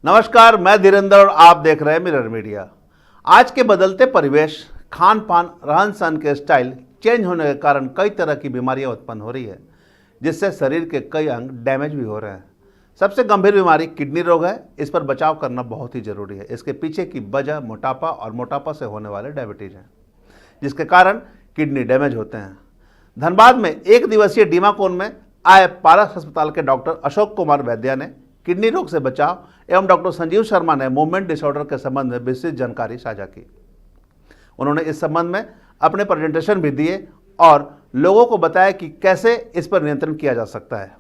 नमस्कार, मैं धीरेंद्र और आप देख रहे हैं मिरर मीडिया। आज के बदलते परिवेश, खान पान, रहन सहन के स्टाइल चेंज होने के कारण कई तरह की बीमारियां उत्पन्न हो रही है, जिससे शरीर के कई अंग डैमेज भी हो रहे हैं। सबसे गंभीर बीमारी किडनी रोग है। इस पर बचाव करना बहुत ही जरूरी है। इसके पीछे की वजह मोटापा और मोटापा से होने वाले डायबिटीज है, जिसके कारण किडनी डैमेज होते हैं। धनबाद में एक दिवसीय डीमाकोन में आए पारस अस्पताल के डॉक्टर अशोक कुमार वैद्या ने किडनी रोग से बचाव एवं डॉक्टर संजीव शर्मा ने मूवमेंट डिसऑर्डर के संबंध में विस्तृत जानकारी साझा की। उन्होंने इस संबंध में अपने प्रेजेंटेशन भी दिए और लोगों को बताया कि कैसे इस पर नियंत्रण किया जा सकता है।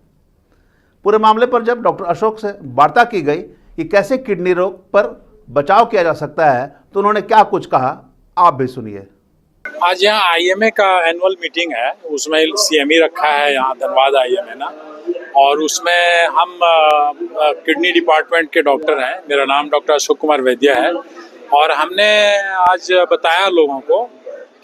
पूरे मामले पर जब डॉक्टर अशोक से वार्ता की गई कि कैसे किडनी रोग पर बचाव किया जा सकता है, तो उन्होंने क्या कुछ कहा, आप भी सुनिए। आज यहाँ आईएमए का एनुअल मीटिंग है, उसमें सीएमई रखा है यहाँ धनबाद आईएमए ना, और उसमें हम किडनी डिपार्टमेंट के डॉक्टर हैं। मेरा नाम डॉक्टर अशोक कुमार वैद्या है और हमने आज बताया लोगों को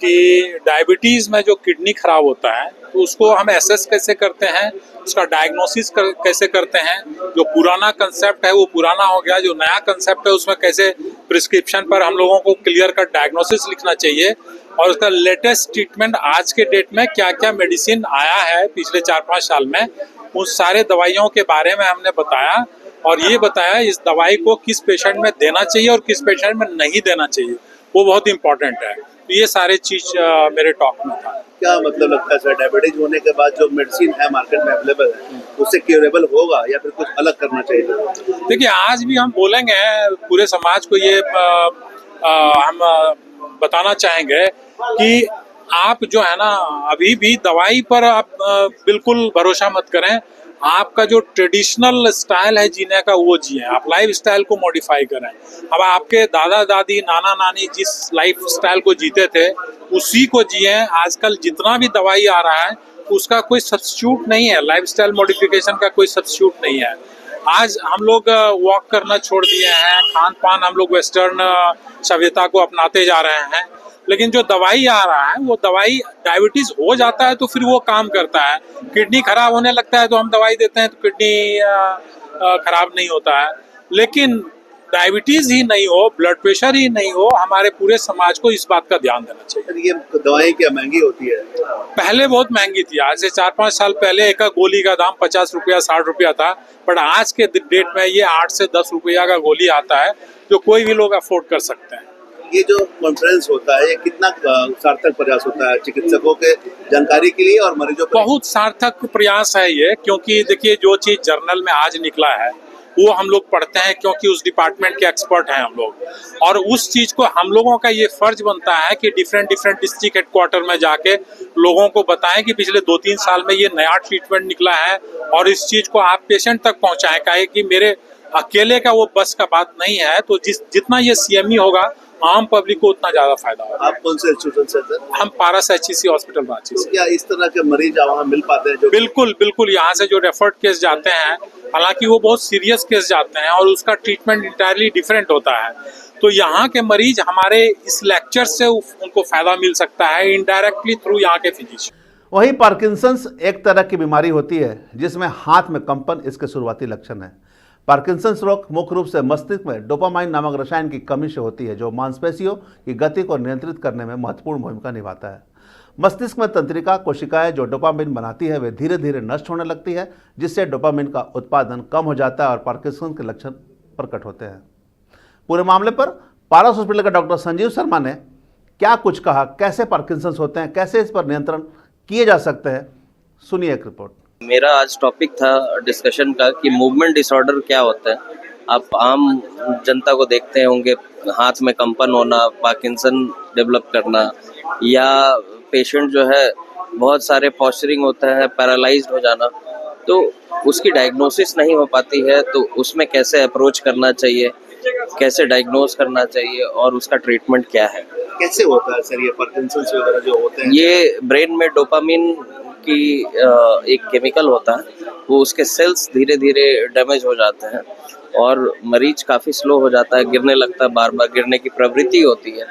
कि डायबिटीज़ में जो किडनी खराब होता है तो उसको हम एसेस कैसे करते हैं, उसका डायग्नोसिस कैसे करते हैं। जो पुराना कंसेप्ट है वो पुराना हो गया, जो नया कंसेप्ट है उसमें कैसे प्रिस्क्रिप्शन पर हम लोगों को क्लियर कट डायग्नोसिस लिखना चाहिए और उसका लेटेस्ट ट्रीटमेंट आज के डेट में क्या क्या मेडिसिन आया है पिछले 4-5 साल में, उन सारे दवाइयों के बारे में हमने बताया और ये बताया इस दवाई को किस पेशेंट में देना चाहिए और किस पेशेंट में नहीं देना चाहिए, वो बहुत इंपॉर्टेंट है। तो ये सारे चीज मेरे टॉक में था। क्या मतलब लगता है सर, डायबिटीज होने के बाद जो मेडिसिन है मार्केट में अवेलेबल है उससे क्यूरेबल होगा या फिर कुछ अलग करना चाहिए? देखिए, आज भी हम बोलेंगे पूरे समाज को ये हम बताना चाहेंगे कि आप जो है ना, अभी भी दवाई पर आप बिल्कुल भरोसा मत करें। आपका जो ट्रेडिशनल स्टाइल है जीने का वो जिए, आप लाइफ स्टाइल को मॉडिफाई करें। अब आपके दादा दादी नाना नानी जिस लाइफ स्टाइल को जीते थे उसी को जिए। आजकल जितना भी दवाई आ रहा है उसका कोई सब्स्टिट्यूट नहीं है, लाइफ स्टाइल मॉडिफिकेशन का कोई सब्स्टिट्यूट नहीं है। आज हम लोग वॉक करना छोड़ दिए हैं, खान पान हम लोग वेस्टर्न सभ्यता को अपनाते जा रहे हैं, लेकिन जो दवाई आ रहा है वो दवाई डायबिटीज हो जाता है तो फिर वो काम करता है। किडनी खराब होने लगता है तो हम दवाई देते हैं तो किडनी खराब नहीं होता है। लेकिन डायबिटीज ही नहीं हो, ब्लड प्रेशर ही नहीं हो, हमारे पूरे समाज को इस बात का ध्यान देना चाहिए। ये दवाई क्या महंगी होती है? पहले बहुत महंगी थी, आज से 4-5 साल पहले एक गोली का दाम 50 रुपया 60 रुपया था, बट आज के डेट में ये 8 से 10 रुपया का गोली आता है जो कोई भी लोग अफोर्ड कर सकते हैं। ये जो कॉन्फ्रेंस होता है ये कितना सार्थक प्रयास होता है चिकित्सकों के जानकारी के लिए और मरीजों पर? बहुत सार्थक प्रयास है ये, क्योंकि देखिए जो चीज जर्नल में आज निकला है वो हम लोग पढ़ते हैं क्योंकि उस डिपार्टमेंट के एक्सपर्ट हैं हम लोग, और उस चीज को हम लोगों का ये फर्ज बनता है कि डिफरेंट डिस्ट्रिक्ट हेडक्वार्टर में जाके लोगों को बताएं कि पिछले 2-3 साल में ये नया ट्रीटमेंट निकला है और इस चीज को आप पेशेंट तक पहुंचाएं। काहे कि मेरे अकेले का वो बस का बात नहीं है, तो जितना ये सीएमई होगा आम पब्लिक को उतना ज्यादा फायदा होगा। आप कौन से इंस्टीट्यूशन से सर? हम पारस एचईसी हॉस्पिटल रांची से। क्या इस तरह के मरीज वहाँ मिल पाते हैं? जो बिल्कुल यहाँ से जो रेफर्ड केस जाते हैं, हालांकि वो बहुत सीरियस केस जाते हैं और उसका ट्रीटमेंट इंटायरली डिफरेंट होता है, तो यहाँ के मरीज हमारे इस लेक्चर से उनको फायदा मिल सकता है इनडायरेक्टली थ्रू यहाँ के फिजिशियन। वहीं पार्किंसंस एक तरह की बीमारी होती है जिसमें हाथ में कंपन इसके शुरुआती लक्षण है। पार्किंसंस रोग मुख्य रूप से मस्तिष्क में डोपामाइन नामक रसायन की कमी से होती है, जो मांसपेशियों की गति को नियंत्रित करने में महत्वपूर्ण भूमिका निभाता है। मस्तिष्क में तंत्रिका कोशिकाएं जो डोपामाइन बनाती है वे धीरे धीरे नष्ट होने लगती है, जिससे डोपामाइन का उत्पादन कम हो जाता है और पार्किंसंस के लक्षण प्रकट होते हैं। पूरे मामले पर पारस हॉस्पिटल के डॉक्टर संजीव शर्मा ने क्या कुछ कहा, कैसे पार्किंसंस होते हैं, कैसे इस पर नियंत्रण किए जा सकते हैं, सुनिए एक रिपोर्ट। मेरा आज टॉपिक था डिस्कशन का कि मूवमेंट डिसऑर्डर क्या होता है। आप आम जनता को देखते होंगे, हाथ में कंपन होना, पार्किंसन डेवलप करना, या पेशेंट जो है बहुत सारे पॉस्चरिंग होता है, पैरालाइज्ड हो जाना, तो उसकी डायग्नोसिस नहीं हो पाती है। तो उसमें कैसे अप्रोच करना चाहिए, कैसे डायग्नोज करना चाहिए और उसका ट्रीटमेंट क्या है। कैसे होता है सर ये पार्किंसंस वगैरह जो होते हैं? ये ब्रेन में डोपामिन की एक केमिकल होता है, वो उसके सेल्स धीरे धीरे डैमेज हो जाते हैं और मरीज काफ़ी स्लो हो जाता है, गिरने लगता है, बार बार गिरने की प्रवृत्ति होती है।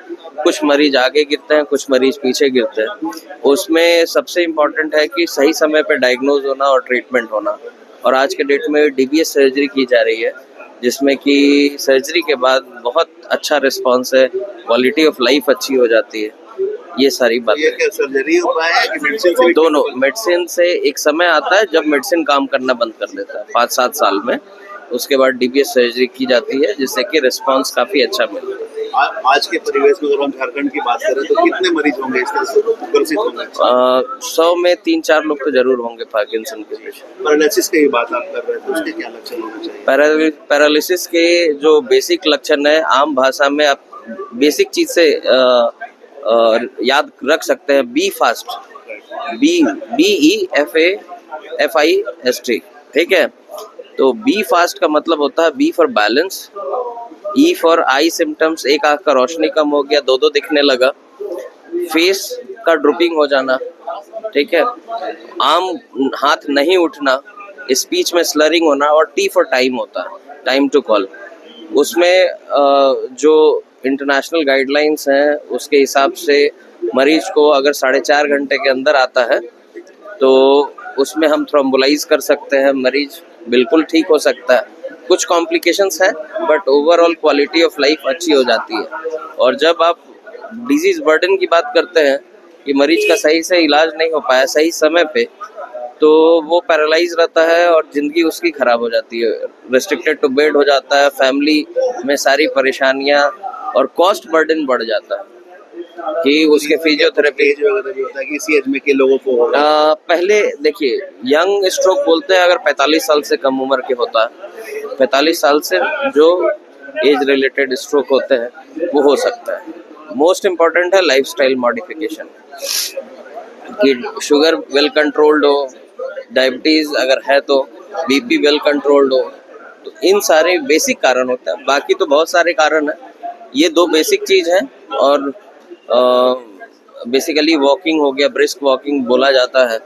कुछ मरीज आगे गिरते हैं, कुछ मरीज पीछे गिरते हैं। उसमें सबसे इम्पोर्टेंट है कि सही समय पे डायग्नोज होना और ट्रीटमेंट होना। और आज के डेट में डीबीएस सर्जरी की जा रही है, जिसमें कि सर्जरी के बाद बहुत अच्छा रिस्पांस है, क्वालिटी ऑफ लाइफ अच्छी हो जाती है। ये सारी ये बातें क्या सर्जरी उपाय है कि मेडिसिन से भी दोनों। मेडिसिन से एक समय आता है जब मेडिसिन काम करना बंद कर देता है 5-7 साल में, उसके बाद डीबीएस सर्जरी की जाती है जिससे कि रिस्पांस काफ़ी अच्छा मिलता है। आज के परिवेश में अगर हम झारखंड की बात करें तो कितने मरीज होंगे इस तरह से ग्रसित होंगे? 100 में 3-4 लोग तो जरूर होंगे पार्किंसन के पेशेंट। पैरालिसिस की बात आप कर रहे थे, उसके क्या लक्षण होने चाहिए? पैरालिसिस के जो बेसिक लक्षण है, आम भाषा में आप बेसिक चीज से याद रख सकते हैं। बी फास्ट, BEFAST, ठीक है। तो बी फास्ट का मतलब होता है B for balance, E for eye symptoms, एक आंख का रोशनी कम हो गया, दो दिखने लगा, फेस का ड्रूपिंग हो जाना, ठीक है, आम हाथ नहीं उठना, स्पीच में स्लरिंग होना, और टी फॉर टाइम होता है, टाइम टू कॉल। उसमें जो इंटरनेशनल गाइडलाइंस हैं उसके हिसाब से मरीज को अगर 4.5 घंटे के अंदर आता है तो उसमें हम थ्रोम्बोलाइज कर सकते हैं, मरीज बिल्कुल ठीक हो सकता है। कुछ कॉम्प्लिकेशंस हैं but overall quality of life अच्छी हो जाती है। और जब आप डिजीज बर्डन की बात करते हैं कि मरीज का सही से इलाज नहीं हो पाया सही समय पे, तो वो पैरालाइज रहता है और ज़िंदगी उसकी ख़राब हो जाती है, रेस्ट्रिक्टेड टू बेड हो जाता है, फैमिली में सारी परेशानियाँ और कॉस्ट बर्डन बढ़ जाता है कि उसके फिजियोथेरेपी एज वगैरह भी होता है कि इसी एज में के लोगों को होगा? पहले देखिए, यंग स्ट्रोक बोलते हैं अगर 45 साल से कम उम्र के होता है, 45 साल से जो एज रिलेटेड स्ट्रोक होते हैं वो हो सकता है। मोस्ट इम्पॉर्टेंट है लाइफस्टाइल मॉडिफिकेशन, कि शुगर वेल कंट्रोल्ड हो, डायबिटीज़ अगर है तो बीपी वेल कंट्रोल्ड हो, तो इन सारे बेसिक कारण होते हैं। बाकी तो बहुत सारे कारण हैं, ये 2 बेसिक चीज़ हैं। और बेसिकली वॉकिंग हो गया, ब्रिस्क वॉकिंग बोला जाता है,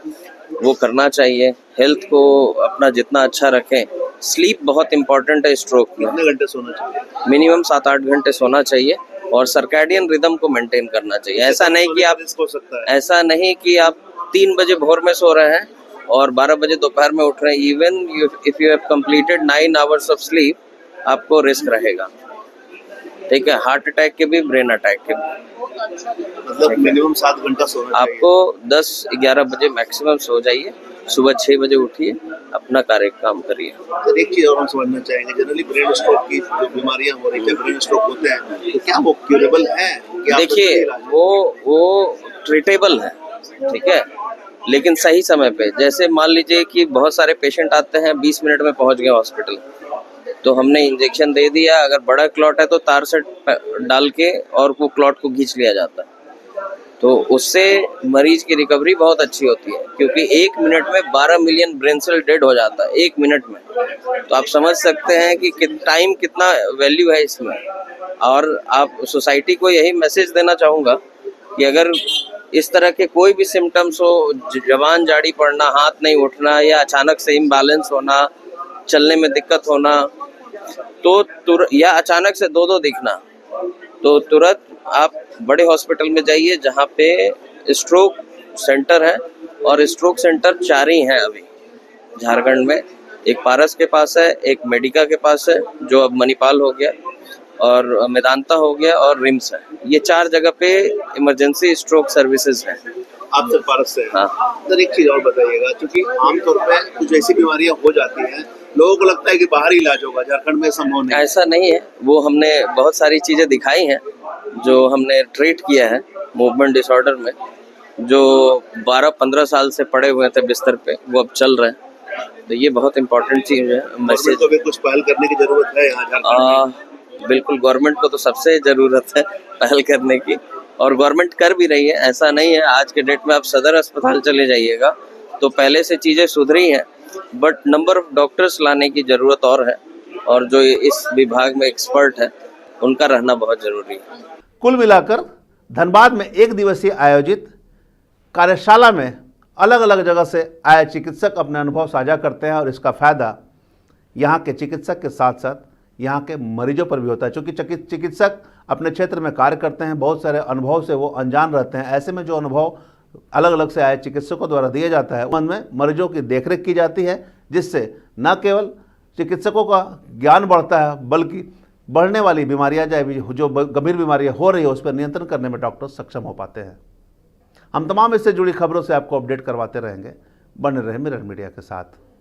वो करना चाहिए। हेल्थ को अपना जितना अच्छा रखें। स्लीप बहुत इम्पॉर्टेंट है स्ट्रोक में, कितने घंटे सोना चाहिए? मिनिमम 7-8 घंटे सोना चाहिए और सर्कैडियन रिदम को मेंटेन करना चाहिए। ऐसा नहीं कि आप हो सकता है, ऐसा नहीं कि आप 3 बजे भोर में सो रहे हैं और 12 बजे दोपहर में उठ रहे हैं। Even if you have completed 9 hours of sleep, आपको रिस्क रहेगा, ठीक है, हार्ट अटैक के भी, ब्रेन अटैक के भी। मतलब मिनिमम 7 घंटा सोना चाहिए। आपको 10-11 बजे मैक्सिमम सो जाइए, सुबह 6 बजे उठिए, अपना कार्य काम करिए। तो एक चीज और हम समझना चाहेंगे, जनरली ब्रेन स्ट्रोक की जो बीमारियां हो रही है, ब्रेन स्ट्रोक होते हैं, तो क्या वो क्यूरेबल है? देखिए, वो ट्रीटेबल है, ठीक है, लेकिन सही समय पे। जैसे मान लीजिए कि बहुत सारे पेशेंट आते हैं 20 मिनट में पहुंच गए हॉस्पिटल, तो हमने इंजेक्शन दे दिया, अगर बड़ा क्लॉट है तो तार से डाल के और वो क्लॉट को खींच लिया जाता है, तो उससे मरीज की रिकवरी बहुत अच्छी होती है, क्योंकि 1 मिनट में 12 मिलियन ब्रेन सेल डेड हो जाता है 1 मिनट में। तो आप समझ सकते हैं कि टाइम कितना वैल्यू है इसमें। और आप सोसाइटी को यही मैसेज देना चाहूँगा कि अगर इस तरह के कोई भी सिम्टम्स हो, जवान जाड़ी पड़ना, हाथ नहीं उठना, या अचानक से इम्बैलेंस होना, चलने में दिक्कत होना, तो या अचानक से दो दिखना, तो तुरंत आप बड़े हॉस्पिटल में जाइए जहाँ पे स्ट्रोक सेंटर है। और स्ट्रोक सेंटर 4 ही हैं अभी झारखंड में। एक पारस के पास है, एक मेडिका के पास है जो अब मणिपाल हो गया, और मेदांता हो गया, और रिम्स है। ये 4 जगह पे इमरजेंसी स्ट्रोक सर्विसेज हैं। आप सर पारस से हैं। हाँ। सर एक चीज और बताइएगा, क्योंकि आमतौर पे कुछ ऐसी बीमारियां हो जाती हैं, लोगों को लगता है कि बाहर ही इलाज होगा, झारखंड में संभव नहीं। ऐसा नहीं है, वो हमने बहुत सारी चीज़ें दिखाई हैं जो हमने ट्रीट किया है मूवमेंट डिसऑर्डर में, जो 12-15 साल से पड़े हुए थे बिस्तर पे, वो अब चल रहे हैं। तो ये बहुत इम्पोर्टेंट चीज़ है, मैसेज। को भी कुछ पहल करने की जरूरत है यहाँ झारखंड में। बिल्कुल, गवर्नमेंट को तो सबसे ज़रूरत है पहल करने की, और गवर्नमेंट कर भी रही है। ऐसा नहीं है, आज के डेट में आप सदर अस्पताल चले जाइएगा तो पहले से चीज़ें सुधरी हैं, बट नंबर ऑफ डॉक्टर्स लाने की ज़रूरत और है, और जो इस विभाग में एक्सपर्ट है उनका रहना बहुत ज़रूरी है। कुल मिलाकर धनबाद में 1 दिवसीय आयोजित कार्यशाला में अलग अलग जगह से आए चिकित्सक अपने अनुभव साझा करते हैं, और इसका फ़ायदा यहाँ के चिकित्सक के साथ साथ यहाँ के मरीजों पर भी होता है। चूँकि चिकित्सक अपने क्षेत्र में कार्य करते हैं, बहुत सारे अनुभव से वो अनजान रहते हैं। ऐसे में जो अनुभव अलग अलग से आए चिकित्सकों द्वारा दिया जाता है, मन में मरीजों की देखरेख की जाती है, जिससे न केवल चिकित्सकों का ज्ञान बढ़ता है, बल्कि बढ़ने वाली बीमारियां जो गंभीर बीमारियां हो रही है उस पर नियंत्रण करने में डॉक्टर सक्षम हो पाते हैं। हम तमाम इससे जुड़ी खबरों से आपको अपडेट करवाते रहेंगे। बने रहे मिरर मीडिया के साथ।